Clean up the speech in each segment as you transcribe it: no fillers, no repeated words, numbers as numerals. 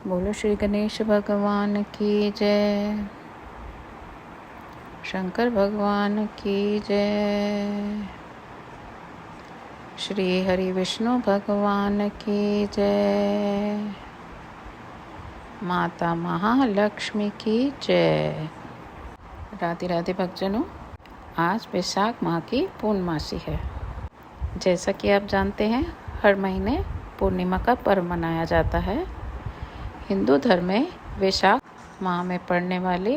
बोलो श्री गणेश भगवान की जय, शंकर भगवान की जय, श्री हरि विष्णु भगवान की जय, माता महालक्ष्मी की जय। राधे राधे भक्तजनों, आज वैशाख माह की पूर्णमासी है। जैसा कि आप जानते हैं, हर महीने पूर्णिमा का पर्व मनाया जाता है। हिंदू धर्म में वैशाख माह में पड़ने वाली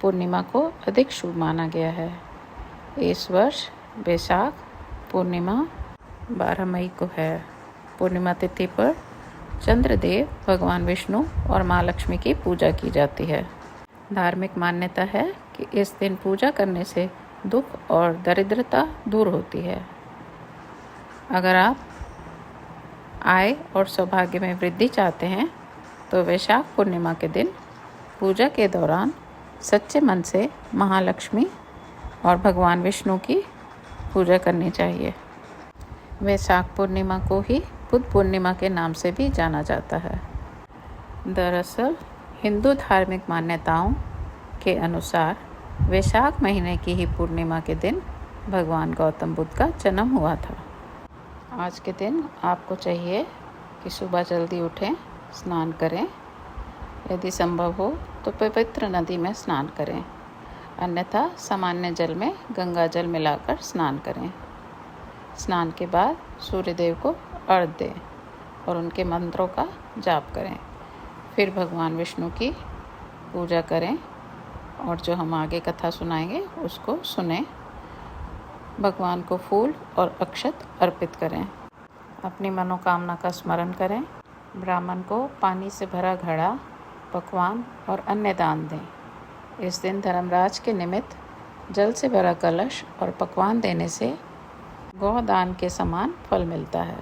पूर्णिमा को अधिक शुभ माना गया है। इस वर्ष वैशाख पूर्णिमा 12 मई को है। पूर्णिमा तिथि पर चंद्रदेव, भगवान विष्णु और माँ लक्ष्मी की पूजा की जाती है। धार्मिक मान्यता है कि इस दिन पूजा करने से दुख और दरिद्रता दूर होती है। अगर आप आय और सौभाग्य में वृद्धि चाहते हैं तो वैशाख पूर्णिमा के दिन पूजा के दौरान सच्चे मन से महालक्ष्मी और भगवान विष्णु की पूजा करनी चाहिए। वैशाख पूर्णिमा को ही बुद्ध पूर्णिमा के नाम से भी जाना जाता है। दरअसल हिंदू धार्मिक मान्यताओं के अनुसार वैशाख महीने की ही पूर्णिमा के दिन भगवान गौतम बुद्ध का जन्म हुआ था। आज के दिन आपको चाहिए कि सुबह जल्दी उठें, स्नान करें। यदि संभव हो तो पवित्र नदी में स्नान करें, अन्यथा सामान्य जल में गंगा जल मिलाकर स्नान करें। स्नान के बाद सूर्य देव को अर्घ्य दें और उनके मंत्रों का जाप करें। फिर भगवान विष्णु की पूजा करें और जो हम आगे कथा सुनाएंगे उसको सुनें। भगवान को फूल और अक्षत अर्पित करें। अपनी मनोकामना का स्मरण करें। ब्राह्मण को पानी से भरा घड़ा, पकवान और अन्य दान दें। इस दिन धर्मराज के निमित्त जल से भरा कलश और पकवान देने से गौदान के समान फल मिलता है।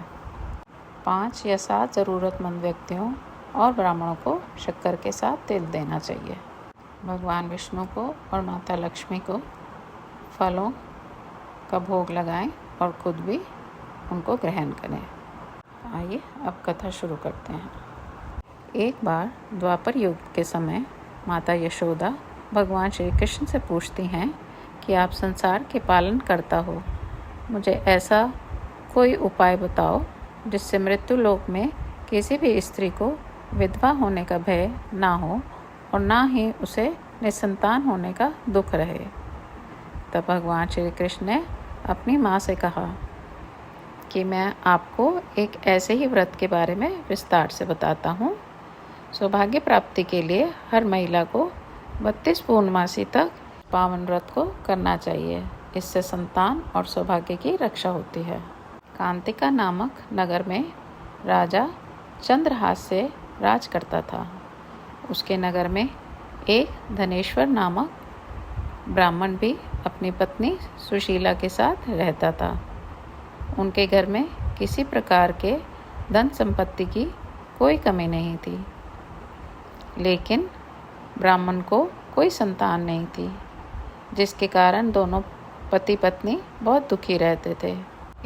5 या 7 ज़रूरतमंद व्यक्तियों और ब्राह्मणों को शक्कर के साथ तिल देना चाहिए। भगवान विष्णु को और माता लक्ष्मी को फलों का भोग लगाएं और खुद भी उनको ग्रहण करें। आइए अब कथा शुरू करते हैं। एक बार द्वापर युग के समय माता यशोदा भगवान श्री कृष्ण से पूछती हैं कि आप संसार के पालन करता हो, मुझे ऐसा कोई उपाय बताओ जिससे मृत्यु लोक में किसी भी स्त्री को विधवा होने का भय ना हो और ना ही उसे निसंतान होने का दुख रहे। तब भगवान श्री कृष्ण ने अपनी माँ से कहा कि मैं आपको एक ऐसे ही व्रत के बारे में विस्तार से बताता हूँ। सौभाग्य प्राप्ति के लिए हर महिला को 32 पूर्णमासी तक पावन व्रत को करना चाहिए। इससे संतान और सौभाग्य की रक्षा होती है। कांतिका नामक नगर में राजा चंद्रहास से राज करता था। उसके नगर में एक धनेश्वर नामक ब्राह्मण भी अपनी पत्नी सुशीला के साथ रहता था। उनके घर में किसी प्रकार के धन संपत्ति की कोई कमी नहीं थी, लेकिन ब्राह्मण को कोई संतान नहीं थी, जिसके कारण दोनों पति पत्नी बहुत दुखी रहते थे।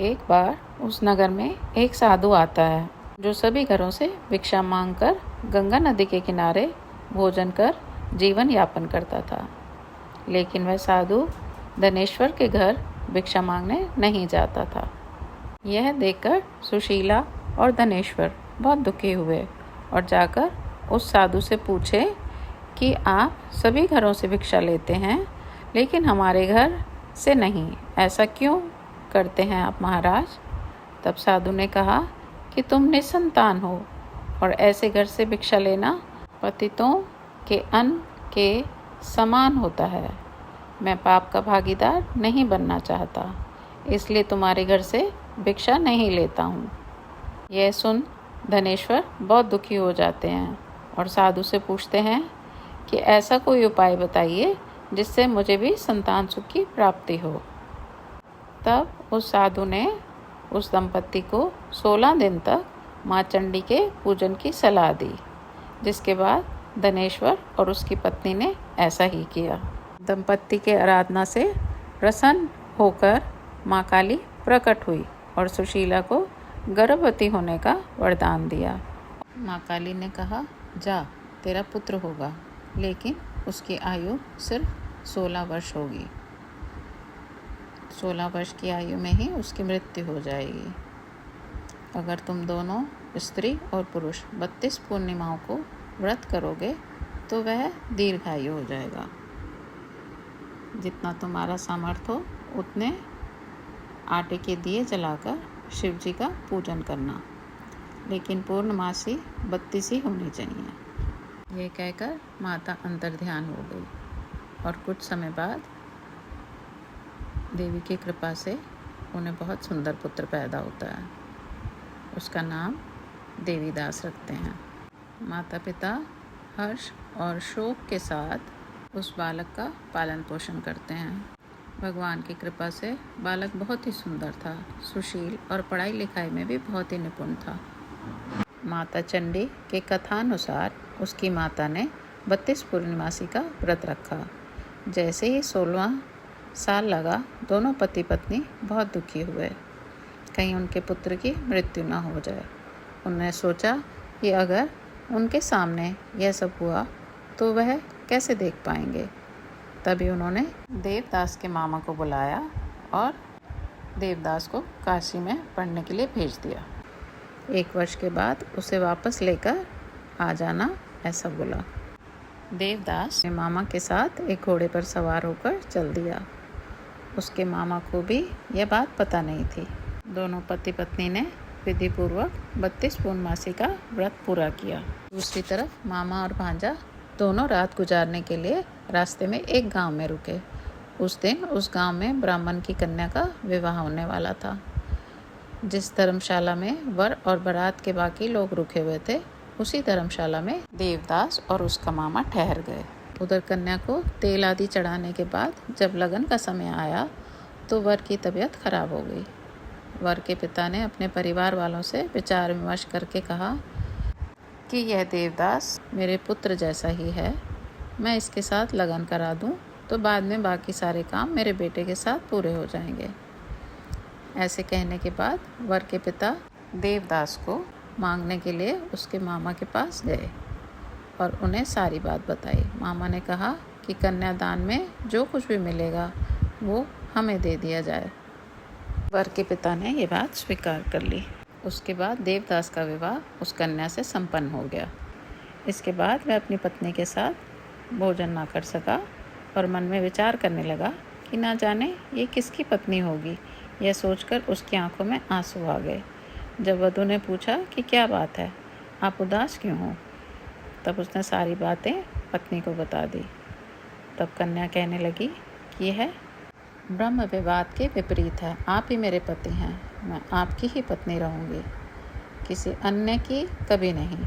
एक बार उस नगर में एक साधु आता है जो सभी घरों से भिक्षा मांगकर गंगा नदी के किनारे भोजन कर जीवन यापन करता था। लेकिन वह साधु धनेश्वर के घर भिक्षा मांगने नहीं जाता था। यह देखकर सुशीला और धनेश्वर बहुत दुखी हुए और जाकर उस साधु से पूछे कि आप सभी घरों से भिक्षा लेते हैं लेकिन हमारे घर से नहीं, ऐसा क्यों करते हैं आप महाराज? तब साधु ने कहा कि तुम निसंतान हो और ऐसे घर से भिक्षा लेना पतितों के अन्न के समान होता है। मैं पाप का भागीदार नहीं बनना चाहता, इसलिए तुम्हारे घर से भिक्षा नहीं लेता हूँ। यह सुन धनेश्वर बहुत दुखी हो जाते हैं और साधु से पूछते हैं कि ऐसा कोई उपाय बताइए जिससे मुझे भी संतान सुख की प्राप्ति हो। तब उस साधु ने उस दंपत्ति को 16 दिन तक माँ चंडी के पूजन की सलाह दी, जिसके बाद धनेश्वर और उसकी पत्नी ने ऐसा ही किया। दंपत्ति के आराधना से प्रसन्न होकर माँ काली प्रकट हुई और सुशीला को गर्भवती होने का वरदान दिया। माँ काली ने कहा जा, तेरा पुत्र होगा, लेकिन उसकी आयु सिर्फ 16 वर्ष होगी। 16 वर्ष की आयु में ही उसकी मृत्यु हो जाएगी। अगर तुम दोनों स्त्री और पुरुष 32 पूर्णिमाओं को व्रत करोगे तो वह दीर्घायु हो जाएगा। जितना तुम्हारा सामर्थ्य हो उतने आटे के दिए जलाकर शिव जी का पूजन करना, लेकिन पूर्णमासी 32 ही होनी चाहिए। ये कहकर माता अंतर ध्यान हो गई और कुछ समय बाद देवी की कृपा से उन्हें बहुत सुंदर पुत्र पैदा होता है। उसका नाम देवीदास रखते हैं। माता पिता हर्ष और शोक के साथ उस बालक का पालन पोषण करते हैं। भगवान की कृपा से बालक बहुत ही सुंदर था, सुशील और पढ़ाई लिखाई में भी बहुत ही निपुण था। माता चंडी के कथानुसार उसकी माता ने 32 पूर्णमासी का व्रत रखा। जैसे ही 16वां साल लगा, दोनों पति पत्नी बहुत दुखी हुए, कहीं उनके पुत्र की मृत्यु न हो जाए। उन्होंने सोचा कि अगर उनके सामने यह सब हुआ तो वह कैसे देख पाएंगे। तभी उन्होंने देवदास के मामा को बुलाया और देवदास को काशी में पढ़ने के लिए भेज दिया। 1 वर्ष के बाद उसे वापस लेकर आ जाना, ऐसा बोला। देवदास ने मामा के साथ एक घोड़े पर सवार होकर चल दिया। उसके मामा को भी यह बात पता नहीं थी। दोनों पति पत्नी ने विधिपूर्वक 32 पूर्णमासी का व्रत पूरा किया। दूसरी तरफ मामा और भांजा दोनों रात गुजारने के लिए रास्ते में एक गांव में रुके। उस दिन उस गांव में ब्राह्मण की कन्या का विवाह होने वाला था। जिस धर्मशाला में वर और बारात के बाकी लोग रुके हुए थे, उसी धर्मशाला में देवदास और उसका मामा ठहर गए। उधर कन्या को तेल आदि चढ़ाने के बाद जब लगन का समय आया तो वर की तबीयत खराब हो गई। वर के पिता ने अपने परिवार वालों से विचार विमर्श करके कहा कि यह देवदास मेरे पुत्र जैसा ही है, मैं इसके साथ लगन करा दूं तो बाद में बाकी सारे काम मेरे बेटे के साथ पूरे हो जाएंगे। ऐसे कहने के बाद वर के पिता देवदास को मांगने के लिए उसके मामा के पास गए और उन्हें सारी बात बताई। मामा ने कहा कि कन्यादान में जो कुछ भी मिलेगा वो हमें दे दिया जाए। वर के पिता ने ये बात स्वीकार कर ली। उसके बाद देवदास का विवाह उस कन्या से संपन्न हो गया। इसके बाद वह अपनी पत्नी के साथ भोजन ना कर सका और मन में विचार करने लगा कि ना जाने ये किसकी पत्नी होगी। यह सोचकर उसकी आंखों में आंसू आ गए। जब वधू ने पूछा कि क्या बात है, आप उदास क्यों हो, तब उसने सारी बातें पत्नी को बता दी। तब कन्या कहने लगी कि यह ब्रह्म विवाद के विपरीत है। आप ही मेरे पति हैं, मैं आपकी ही पत्नी रहूँगी, किसी अन्य की कभी नहीं।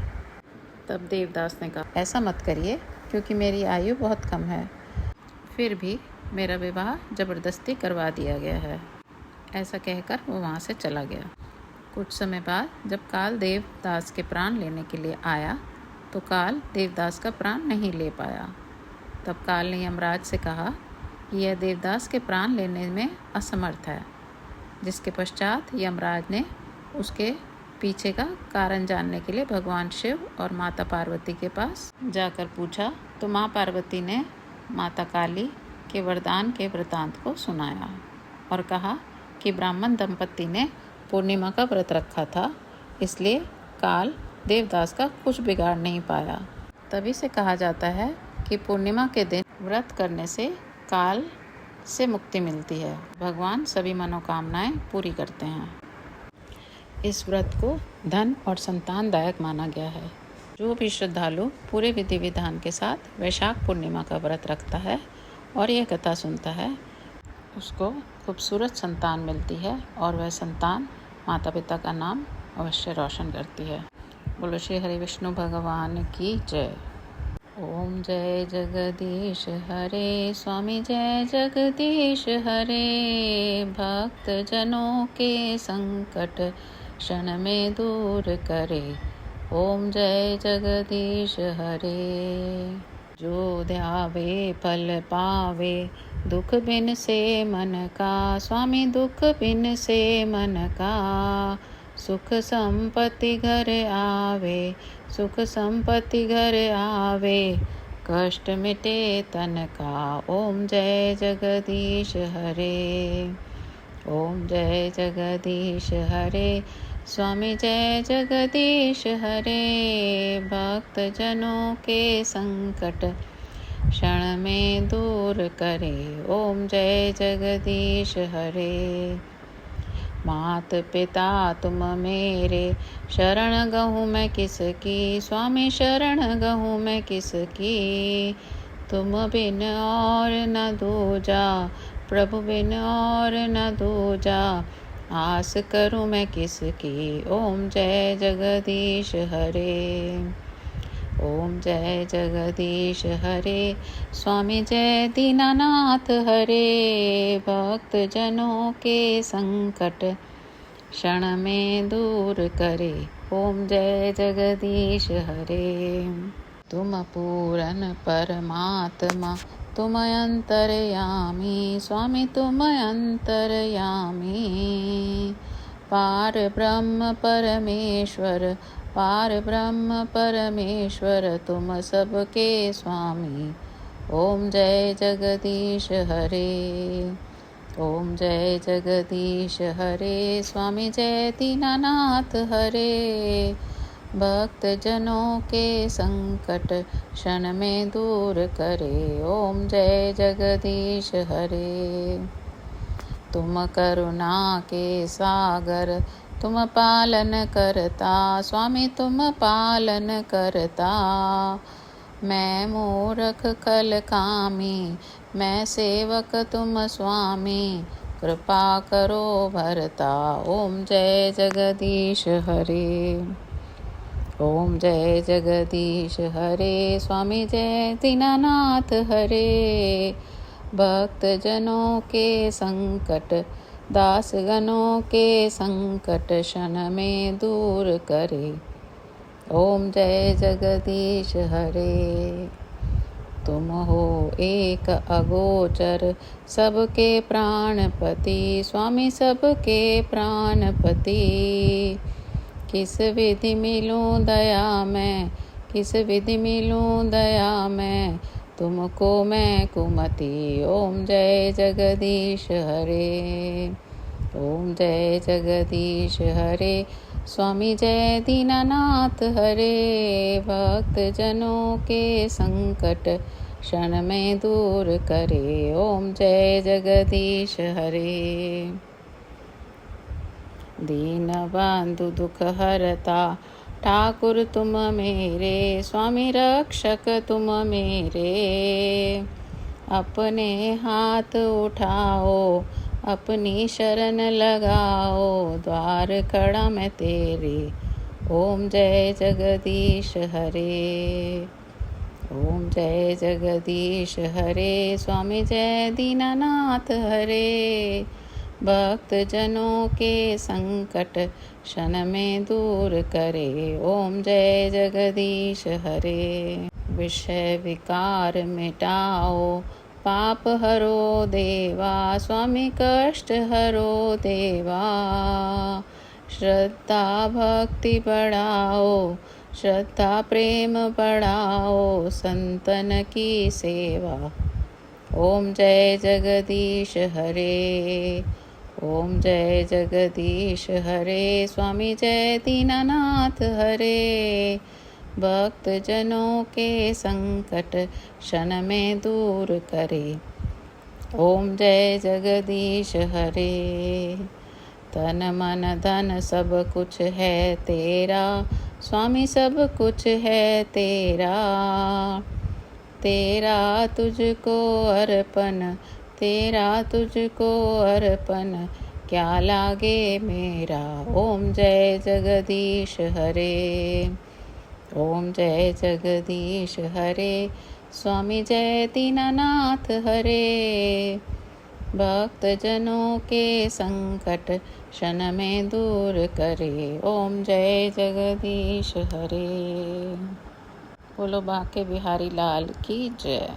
तब देवदास ने कहा, ऐसा मत करिए क्योंकि मेरी आयु बहुत कम है, फिर भी मेरा विवाह ज़बरदस्ती करवा दिया गया है। ऐसा कहकर वो वहाँ से चला गया। कुछ समय बाद जब काल देवदास के प्राण लेने के लिए आया तो काल देवदास का प्राण नहीं ले पाया। तब काल ने यमराज से कहा कि यह देवदास के प्राण लेने में असमर्थ है। जिसके पश्चात यमराज ने उसके पीछे का कारण जानने के लिए भगवान शिव और माता पार्वती के पास जाकर पूछा तो माँ पार्वती ने माता काली के वरदान के वृतांत को सुनाया और कहा कि ब्राह्मण दंपति ने पूर्णिमा का व्रत रखा था, इसलिए काल देवदास का कुछ बिगाड़ नहीं पाया। तभी से कहा जाता है कि पूर्णिमा के दिन व्रत करने से काल से मुक्ति मिलती है। भगवान सभी मनोकामनाएं पूरी करते हैं। इस व्रत को धन और संतानदायक माना गया है। जो भी श्रद्धालु पूरे विधि विधान के साथ वैशाख पूर्णिमा का व्रत रखता है और यह कथा सुनता है, उसको खूबसूरत संतान मिलती है और वह संतान माता पिता का नाम अवश्य रोशन करती है। बोलो श्री हरि विष्णु भगवान की जय। ओम जय जगदीश हरे, स्वामी जय जगदीश हरे। भक्त जनों के संकट क्षण में दूर करे। ओम जय जगदीश हरे। जो ध्यावे फल पावे, दुख बिन से मन का। स्वामी दुख बिन से मन का, सुख संपत्ति घर आवे। सुख संपत्ति घर आवे, कष्ट मिटे तन का। ओम जय जगदीश हरे, ओम जय जगदीश हरे। स्वामी जय जगदीश हरे, भक्त जनों के संकट क्षण में दूर करे। ओम जय जगदीश हरे। मात पिता तुम मेरे, शरण गहूँ मैं किसकी। स्वामी शरण गहूँ मैं किसकी, तुम बिन और न दूजा, प्रभु बिन और न दूजा। आस करूँ मैं किसकी। ओम जय जगदीश हरे, ओम जय जगदीश हरे। स्वामी जय दीनानाथ हरे, भक्त जनों के संकट क्षण में दूर करे। ओम जय जगदीश हरे। तुम पूरन परमात्मा, तुम अंतर्यामी। स्वामी तुम अंतर्यामी, पार ब्रह्म परमेश्वर, पार ब्रह्म परमेश्वर, तुम सबके स्वामी। ओम जय जगदीश हरे, ओम जय जगदीश हरे। स्वामी जय दीनानाथ हरे, भक्त जनों के संकट क्षण में दूर करे। ओम जय जगदीश हरे। तुम करुणा के सागर, तुम पालन करता। स्वामी तुम पालन करता, मैं मूर्ख कल कामी, मैं सेवक तुम स्वामी। कृपा करो भरता। ओम जय जगदीश हरे, ओम जय जगदीश हरे। स्वामी जय दीनानाथ हरे, भक्त जनों के संकट, दास गणों के संकट क्षण में दूर करे। ओम जय जगदीश हरे। तुम हो एक अगोचर, सबके प्राणपति। स्वामी सबके प्राणपति, किस विधि मिलूं दया मैं, किस विधि मिलूं दया मैं, तुमको मैं कुमति। ओम जय जगदीश हरे, ओम जय जगदीश हरे। स्वामी जय दीनानाथ हरे, भक्त जनों के संकट क्षण में दूर करे। ओम जय जगदीश हरे। दीन बंधु दुख हरता, ठाकुर तुम मेरे। स्वामी रक्षक तुम मेरे, अपने हाथ उठाओ, अपनी शरण लगाओ, द्वार खड़ा मैं तेरे। ओम जय जगदीश हरे, ओम जय जगदीश हरे। स्वामी जय दीनानाथ हरे, भक्त जनों के संकट क्षण में दूर करे। ओम जय जगदीश हरे। विषय विकार मिटाओ, पाप हरो देवा। स्वामी कष्ट हरो देवा, श्रद्धा भक्ति बढ़ाओ, श्रद्धा प्रेम बढ़ाओ, संतन की सेवा। ओम जय जगदीश हरे, ओम जय जगदीश हरे। स्वामी जय दीनानाथ हरे, भक्त जनों के संकट क्षण में दूर करे। ओम जय जगदीश हरे। तन मन धन सब कुछ है तेरा, स्वामी सब कुछ है तेरा। तेरा तुझको अर्पण, तेरा तुझको अर्पण, क्या लागे मेरा। ओम जय जगदीश हरे, ओम जय जगदीश हरे। स्वामी जय दीनानाथ हरे, भक्त जनों के संकट क्षण में दूर करे। ओम जय जगदीश हरे। बोलो बाके बिहारी लाल की जय।